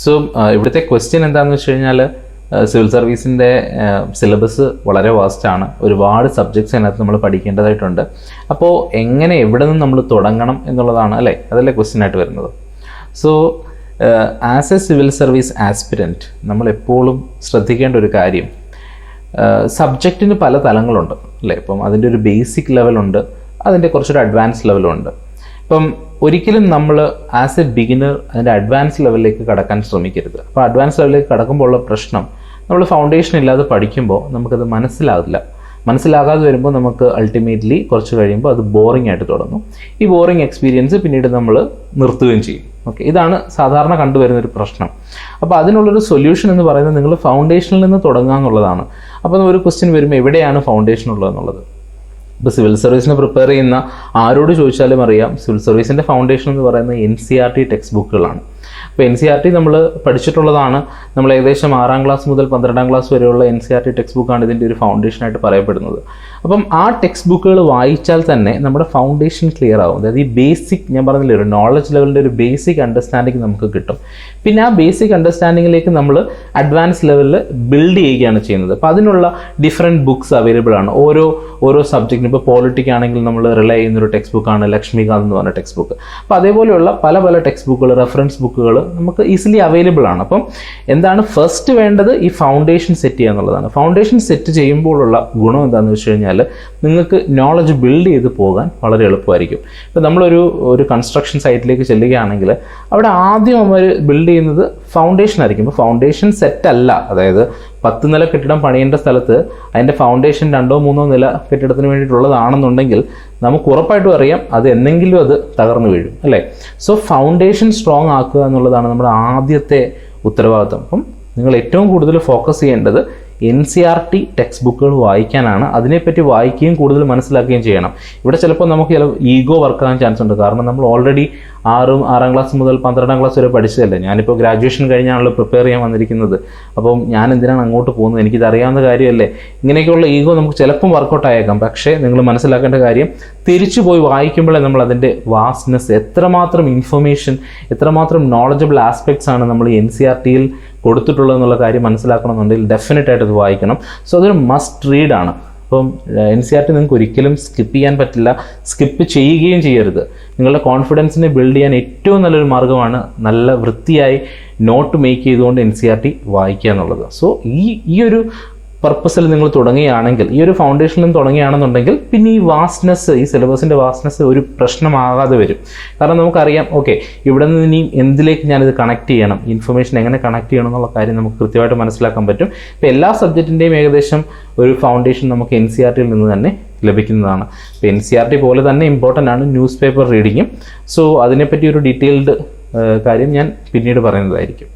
So ഇവിടുത്തെ question എന്താണെന്ന് വെച്ച് കഴിഞ്ഞാൽ സിവിൽ സർവീസിൻ്റെ സിലബസ് വളരെ വാസ്റ്റാണ്. ഒരുപാട് സബ്ജക്ട്സ് അതിനകത്ത് നമ്മൾ പഠിക്കേണ്ടതായിട്ടുണ്ട്. അപ്പോൾ എങ്ങനെ എവിടെ നിന്ന് നമ്മൾ തുടങ്ങണം എന്നുള്ളതാണ് അല്ലേ, അതല്ലേ ക്വസ്റ്റ്യൻ ആയിട്ട് വരുന്നത്. So as A civil service aspirant നമ്മൾ എപ്പോഴും ശ്രദ്ധിക്കേണ്ട ഒരു കാര്യം, സബ്ജക്റ്റിന് പല തലങ്ങളുണ്ട് അല്ലേ. ഇപ്പം അതിൻ്റെ ഒരു ബേസിക് ലെവലുണ്ട്, അതിൻ്റെ കുറച്ചൊരു അഡ്വാൻസ് ലെവലുണ്ട്. ഇപ്പം ഒരിക്കലും നമ്മൾ ആസ് എ ബിഗിനർ അതിൻ്റെ അഡ്വാൻസ് ലെവലിലേക്ക് കടക്കാൻ ശ്രമിക്കരുത്. അപ്പോൾ അഡ്വാൻസ് ലെവലിലേക്ക് കടക്കുമ്പോൾ ഉള്ള പ്രശ്നം, നമ്മൾ ഫൗണ്ടേഷൻ ഇല്ലാതെ പഠിക്കുമ്പോൾ നമുക്കത് മനസ്സിലാകാതെ വരുമ്പോൾ നമുക്ക് അൾട്ടിമേറ്റ്ലി കുറച്ച് കഴിയുമ്പോൾ അത് ബോറിംഗ് ആയിട്ട് തുടങ്ങും. ഈ ബോറിംഗ് എക്സ്പീരിയൻസ് പിന്നീട് നമ്മൾ നിർത്തുകയും ചെയ്യും. ഓക്കെ, ഇതാണ് സാധാരണ കണ്ടുവരുന്നൊരു പ്രശ്നം. അപ്പോൾ അതിനുള്ളൊരു സൊല്യൂഷൻ എന്ന് പറയുന്നത് നിങ്ങൾ ഫൗണ്ടേഷനിൽ നിന്ന് തുടങ്ങുക എന്നുള്ളതാണ്. അപ്പോൾ ഒരു ക്വസ്റ്റ്യൻ വരുമ്പോൾ എവിടെയാണ് ഫൗണ്ടേഷൻ ഉള്ളതെന്നുള്ളത്. ഇപ്പോൾ സിവിൽ സർവീസിന് പ്രിപ്പയർ ചെയ്യുന്ന ആരോട് ചോദിച്ചാലും അറിയാം, സിവിൽ സർവീസിൻ്റെ ഫൗണ്ടേഷൻ എന്ന് പറയുന്നത് NCERT ടെക്സ്റ്റ് ബുക്കുകളാണ്. അപ്പോൾ NCERT നമ്മൾ പഠിച്ചിട്ടുള്ളതാണ്. നമ്മൾ ഏകദേശം 6ാം ക്ലാസ് മുതൽ 12ാം ക്ലാസ് വരെയുള്ള NCERT ടെക്സ്റ്റ് ബുക്കാണ് ഇതിൻ്റെ ഒരു ഫൗണ്ടേഷനായിട്ട് പറയപ്പെടുന്നത്. അപ്പം ആ ടെക്സ്റ്റ് ബുക്കുകൾ വായിച്ചാൽ തന്നെ നമ്മുടെ ഫൗണ്ടേഷൻ ക്ലിയർ ആവും. അതായത് ഈ ബേസിക്, ഞാൻ പറഞ്ഞില്ലേ, ഒരു നോളജ് ലെവലിൻ്റെ ഒരു ബേസിക് അണ്ടർസ്റ്റാൻഡിങ് നമുക്ക് കിട്ടും. പിന്നെ ആ ബേസിക് അണ്ടർസ്റ്റാൻഡിങ്ങിലേക്ക് നമ്മൾ അഡ്വാൻസ് ലെവലിൽ ബിൽഡ് ചെയ്യുകയാണ് ചെയ്യുന്നത്. അപ്പോൾ അതിനുള്ള ഡിഫറെൻറ്റ് ബുക്സ് അവൈലബിൾ ആണ്. ഓരോ സബ്ജക്റ്റിനും. ഇപ്പോൾ പോളിറ്റിക്സ് ആണെങ്കിൽ നമ്മൾ റിലൈ ചെയ്യുന്നൊരു ടെക്സ്റ്റ് ബുക്കാണ് ലക്ഷ്മികാന്ത് എന്ന് പറഞ്ഞ ടെക്സ്റ്റ് ബുക്ക്. അപ്പോൾ അതേപോലെയുള്ള പല ടെക്സ്റ്റ് ബുക്കുകൾ, റെഫറൻസ് ബുക്കുകൾ നമുക്ക് ഈസിലി അവൈലബിൾ ആണ്. അപ്പം എന്താണ് ഫസ്റ്റ് വേണ്ടത്, ഈ ഫൗണ്ടേഷൻ സെറ്റ് ചെയ്യുക എന്നുള്ളതാണ്. ഫൗണ്ടേഷൻ സെറ്റ് ചെയ്യുമ്പോഴുള്ള ഗുണം എന്താണെന്ന് വെച്ച് കഴിഞ്ഞാൽ നിങ്ങൾക്ക് നോളജ് ബിൽഡ് ചെയ്ത് പോകാൻ വളരെ എളുപ്പമായിരിക്കും. ഇപ്പോൾ നമ്മളൊരു കൺസ്ട്രക്ഷൻ സൈറ്റിലേക്ക് ചെല്ലുകയാണെങ്കിൽ അവിടെ ആദ്യം അവർ ബിൽഡ് ചെയ്യുന്നത് ഫൗണ്ടേഷൻ ആയിരിക്കും. ഇപ്പോൾ ഫൗണ്ടേഷൻ സെറ്റ് അല്ല, അതായത് 10 നില കെട്ടിടം പണിയേണ്ട സ്ഥലത്ത് അതിൻ്റെ ഫൗണ്ടേഷൻ 2 3 നില കെട്ടിടത്തിന് വേണ്ടിയിട്ടുള്ളതാണെന്നുണ്ടെങ്കിൽ നമുക്ക് ഉറപ്പായിട്ടും അറിയാം അത് എന്നെങ്കിലും അത് തകർന്നു വീഴും അല്ലേ. സോ ഫൗണ്ടേഷൻ സ്ട്രോങ് ആക്കുക എന്നുള്ളതാണ് നമ്മുടെ ആദ്യത്തെ ഉത്തരവാദിത്വം. അപ്പം നിങ്ങൾ ഏറ്റവും കൂടുതൽ ഫോക്കസ് ചെയ്യേണ്ടത് NCERT ടെക്സ്റ്റ് ബുക്കുകൾ വായിക്കാനാണ്. അതിനെപ്പറ്റി വായിക്കുകയും കൂടുതൽ മനസ്സിലാക്കുകയും ചെയ്യണം. ഇവിടെ ചിലപ്പോൾ നമുക്ക് ചില ഈഗോ വർക്കാകാൻ ചാൻസ് ഉണ്ട്. കാരണം നമ്മൾ ഓൾറെഡി 6ാം ക്ലാസ് മുതൽ 12ാം ക്ലാസ് വരെ പഠിച്ചതല്ലേ. ഞാനിപ്പോൾ ഗ്രാജുവേഷൻ കഴിഞ്ഞാണല്ലോ പ്രിപ്പയർ ചെയ്യാൻ വന്നിരിക്കുന്നത്. അപ്പം ഞാൻ എന്തിനാണ് അങ്ങോട്ട് പോകുന്നത്, എനിക്കിത് അറിയാവുന്ന കാര്യമല്ലേ, ഇങ്ങനെയൊക്കെയുള്ള ഈഗോ നമുക്ക് ചിലപ്പം വർക്കൗട്ട് ആയേക്കാം. പക്ഷേ നിങ്ങൾ മനസ്സിലാക്കേണ്ട കാര്യം, തിരിച്ചു പോയി വായിക്കുമ്പോഴേ നമ്മൾ അതിൻ്റെ വാസ്റ്റ്നെസ്, എത്രമാത്രം ഇൻഫർമേഷൻ, എത്രമാത്രം നോളജബിൾ ആസ്പെക്ട്സ് ആണ് നമ്മൾ NCERTയിൽ കൊടുത്തിട്ടുള്ളതെന്നുള്ള കാര്യം മനസ്സിലാക്കണമെന്നുണ്ടെങ്കിൽ ഡെഫിനറ്റായിട്ട് അത് വായിക്കണം. സോ അതൊരു മസ്റ്റ് റീഡാണ്. അപ്പം NCERT നിങ്ങൾക്ക് ഒരിക്കലും സ്കിപ്പ് ചെയ്യാൻ പറ്റില്ല, സ്കിപ്പ് ചെയ്യുകയും ചെയ്യരുത്. നിങ്ങളുടെ കോൺഫിഡൻസിനെ ബിൽഡ് ചെയ്യാൻ ഏറ്റവും നല്ലൊരു മാർഗ്ഗമാണ് നല്ല വൃത്തിയായി നോട്ട് മേക്ക് ചെയ്തുകൊണ്ട് NCERT വായിക്കുക എന്നുള്ളത്. സോ ഈ ഒരു പർപ്പസിൽ നിങ്ങൾ തുടങ്ങുകയാണെങ്കിൽ, ഈ ഒരു ഫൗണ്ടേഷനിൽ നിന്ന് തുടങ്ങുകയാണെന്നുണ്ടെങ്കിൽ പിന്നെ ഈ വാസ്റ്റ്നെസ്, ഈ സിലബസിൻ്റെ വാസ്റ്റ്നെസ് ഒരു പ്രശ്നമാകാതെ വരും. കാരണം നമുക്കറിയാം, ഓക്കെ, ഇവിടെ നിന്ന് ഇനി എന്തിലേക്ക് ഞാനിത് കണക്ട് ചെയ്യണം, ഇൻഫർമേഷൻ എങ്ങനെ കണക്ട് ചെയ്യണം എന്നുള്ള കാര്യം നമുക്ക് കൃത്യമായിട്ട് മനസ്സിലാക്കാൻ പറ്റും. ഇപ്പോൾ എല്ലാ സബ്ജക്റ്റിൻ്റെയും ഏകദേശം ഒരു ഫൗണ്ടേഷൻ നമുക്ക് NCERTയിൽ നിന്ന് തന്നെ ലഭിക്കുന്നതാണ്. ഇപ്പോൾ NCERT പോലെ തന്നെ ഇമ്പോർട്ടൻ്റ് ആണ് ന്യൂസ് പേപ്പർ റീഡിങ്ങും. സോ അതിനെപ്പറ്റി ഒരു ഡീറ്റെയിൽഡ് കാര്യം ഞാൻ പിന്നീട് പറയുന്നതായിരിക്കും.